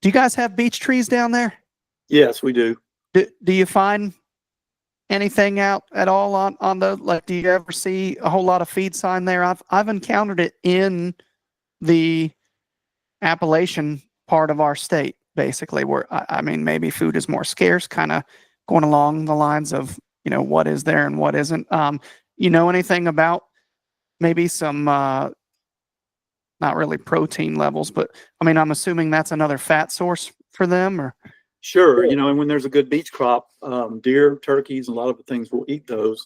Do you guys have beech trees down there? Yes, we do. Do you find anything out at all on the, like, do you ever see a whole lot of feed sign there? I've encountered it in the Appalachian part of our state, basically, where I mean, maybe food is more scarce, kind of going along the lines of, what is there and what isn't. You know anything about maybe some not really protein levels, but I mean, I'm assuming that's another fat source for them, or? Sure. And when there's a good beech crop, deer, turkeys, and a lot of the things will eat those.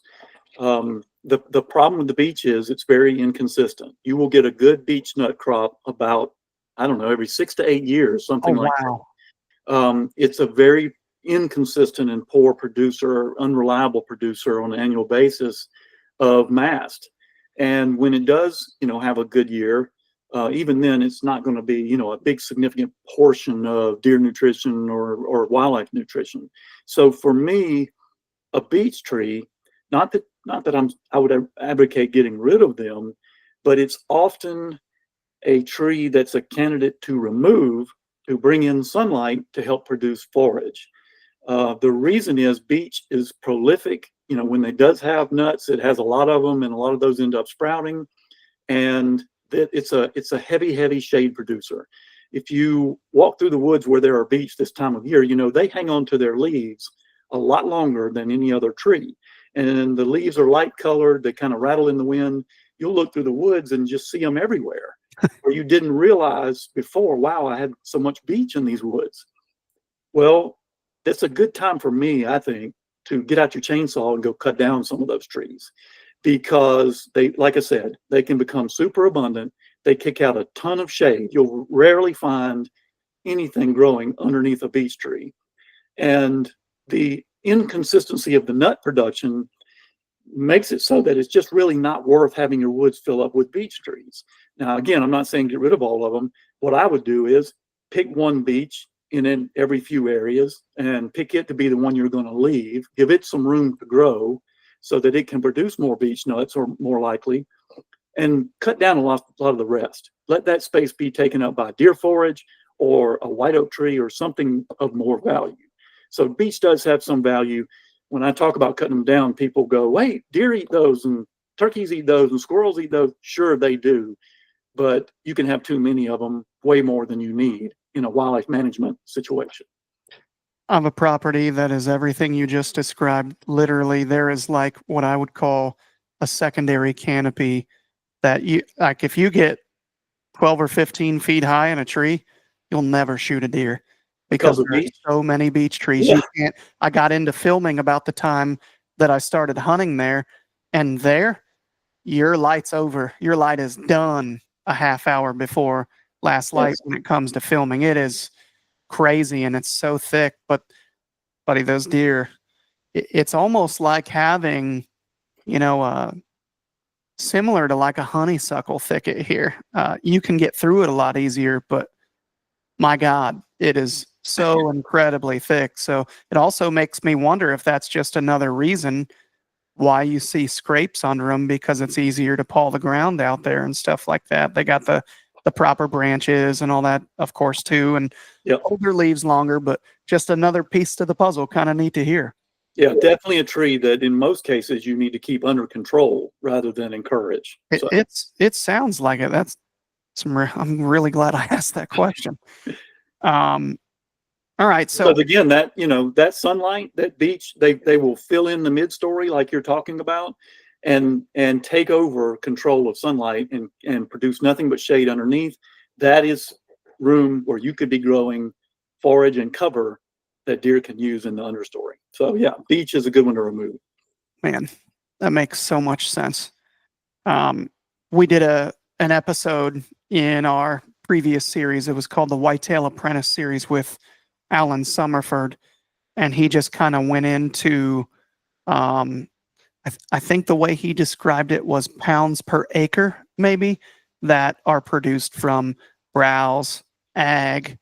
The problem with the beech is it's very inconsistent. You will get a good beech nut crop about, I don't know, every 6 to 8 years, something like that. It's a very inconsistent and poor producer, unreliable producer on an annual basis of mast. And when it does, have a good year, even then, it's not going to be, a big significant portion of deer nutrition or wildlife nutrition. So for me, a beech tree, not that I would advocate getting rid of them, but it's often a tree that's a candidate to remove to bring in sunlight to help produce forage. The reason is beech is prolific. When it does have nuts, it has a lot of them, and a lot of those end up sprouting. And it's a heavy shade producer. If you walk through the woods where there are beech this time of year, they hang on to their leaves a lot longer than any other tree. And the leaves are light colored. They kind of rattle in the wind. You'll look through the woods and just see them everywhere. Or you didn't realize before, wow, I had so much beech in these woods. Well, that's a good time for me, I think, to get out your chainsaw and go cut down some of those trees, because they, like I said, they can become super abundant. They kick out a ton of shade. You'll rarely find anything growing underneath a beech tree. And the inconsistency of the nut production makes it so that it's just really not worth having your woods fill up with beech trees. Now, again, I'm not saying get rid of all of them. What I would do is pick one beech in every few areas and pick it to be the one you're going to leave, give it some room to grow so that it can produce more beech nuts, or more likely, and cut down a lot of the rest. Let that space be taken up by deer forage or a white oak tree or something of more value. So beech does have some value. When I talk about cutting them down, people go, wait, deer eat those and turkeys eat those and squirrels eat those. Sure, they do. But you can have too many of them, way more than you need in a wildlife management situation. I have a property that is everything you just described. Literally, there is like what I would call a secondary canopy that you, like, if you get 12 or 15 feet high in a tree, you'll never shoot a deer because there's so many beech trees. Yeah. You can't. I got into filming about the time that I started hunting there, and there, your light's over. Your light is done a half hour before last light. Yes. When it comes to filming, it is crazy, and it's so thick. But buddy, those deer, it's almost like having, similar to like a honeysuckle thicket here. You can get through it a lot easier, but my God, it is so incredibly thick. So it also makes me wonder if that's just another reason why you see scrapes under them, because it's easier to paw the ground out there and stuff like that. They got the proper branches and all that, of course, too. And older leaves longer, but just another piece to the puzzle. Kind of neat to hear. Yeah, definitely a tree that in most cases you need to keep under control rather than encourage. It sounds like it. I'm really glad I asked that question. All right. So again, that sunlight, that beech, they will fill in the mid-story like you're talking about, and take over control of sunlight and produce nothing but shade underneath. That is room where you could be growing forage and cover that deer can use in the understory. So yeah, beech is a good one to remove. Man, that makes so much sense. We did an episode in our previous series. It was called the Whitetail Apprentice series with Alan Summerford, and he just kind of went into, I think the way he described it was pounds per acre, maybe, that are produced from browse, ag,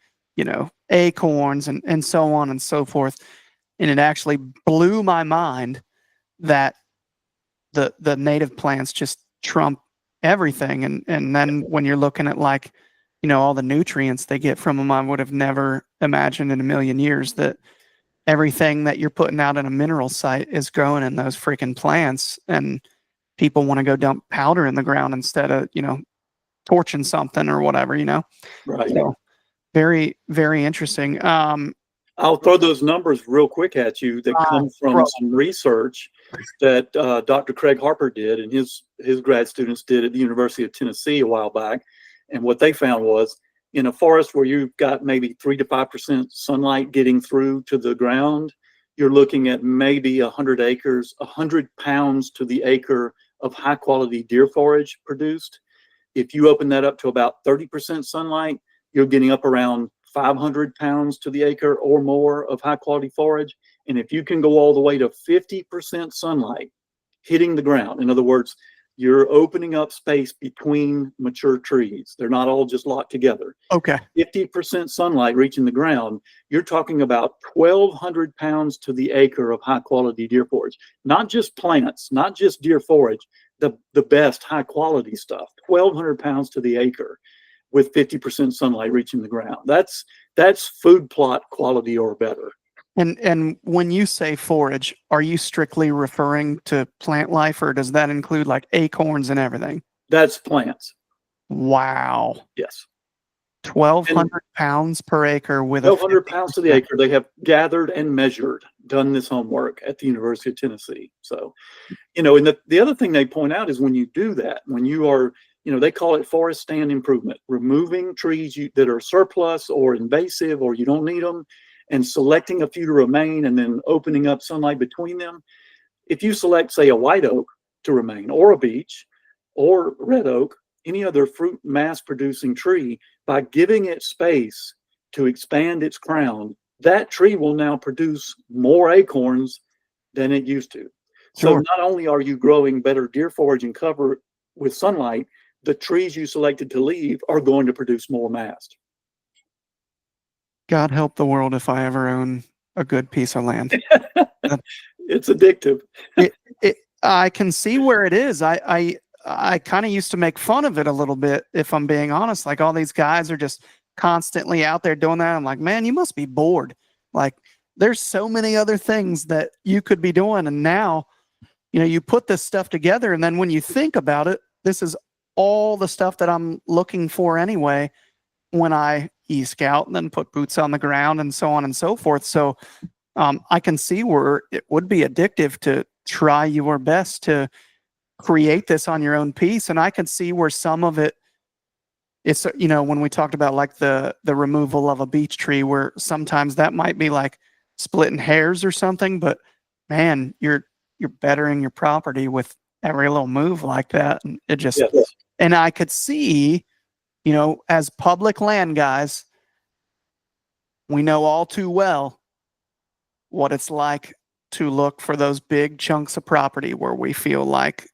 acorns, and so on and so forth. And it actually blew my mind that the native plants just trump everything. And then when you're looking at like all the nutrients they get from them. I would have never imagined in a million years that everything that you're putting out in a mineral site is growing in those freaking plants, and people want to go dump powder in the ground instead of, torching something or whatever. Right. So very, very interesting. I'll throw those numbers real quick at you that come from some research that Dr. Craig Harper did and his grad students did at the University of Tennessee a while back. And what they found was in a forest where you've got maybe 3 to 5% sunlight getting through to the ground, you're looking at maybe 100 acres, 100 pounds to the acre of high quality deer forage produced. If you open that up to about 30% sunlight, you're getting up around 500 pounds to the acre or more of high quality forage. And if you can go all the way to 50% sunlight hitting the ground, in other words, you're opening up space between mature trees. They're not all just locked together. Okay. 50% sunlight reaching the ground, you're talking about 1,200 pounds to the acre of high quality deer forage. Not just plants, not just deer forage, the best high quality stuff, 1,200 pounds to the acre with 50% sunlight reaching the ground. That's food plot quality or better. And when you say forage, are you strictly referring to plant life, or does that include like acorns and everything? That's plants. Wow. Yes. 1,200 pounds per acre with 1,200 pounds to the acre. They have gathered and measured, done this homework at the University of Tennessee. So, and the other thing they point out is when you do that, when you are, they call it forest stand improvement, removing trees that are surplus or invasive or you don't need them, and selecting a few to remain and then opening up sunlight between them. If you select, say, a white oak to remain, or a beech, or red oak, any other fruit mass producing tree, by giving it space to expand its crown, that tree will now produce more acorns than it used to. So not only are you growing better deer forage and cover with sunlight, the trees you selected to leave are going to produce more mast. God help the world if I ever own a good piece of land. It's addictive. I can see where it is. I kind of used to make fun of it a little bit, if I'm being honest. Like, all these guys are just constantly out there doing that. I'm like, man, you must be bored. Like, there's so many other things that you could be doing. And now, you put this stuff together, and then when you think about it, this is all the stuff that I'm looking for anyway when I e-scout and then put boots on the ground and so on and so forth. So I can see where it would be addictive to try your best to create this on your own piece. And I can see where some of it's, when we talked about like the removal of a beech tree, where sometimes that might be like splitting hairs or something, but man, you're bettering your property with every little move like that. And it just, and I could see, as public land guys, we know all too well what it's like to look for those big chunks of property where we feel like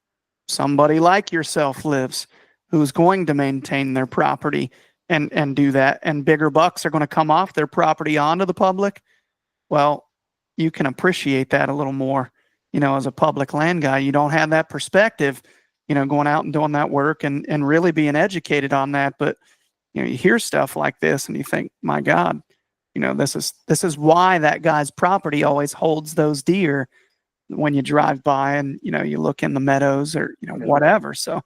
somebody like yourself lives, who's going to maintain their property and do that, and bigger bucks are going to come off their property onto the public. Well, you can appreciate that a little more, as a public land guy. You don't have that perspective, going out and doing that work and really being educated on that. But, you hear stuff like this and you think, my God, this is why that guy's property always holds those deer when you drive by and, you look in the meadows or, whatever. So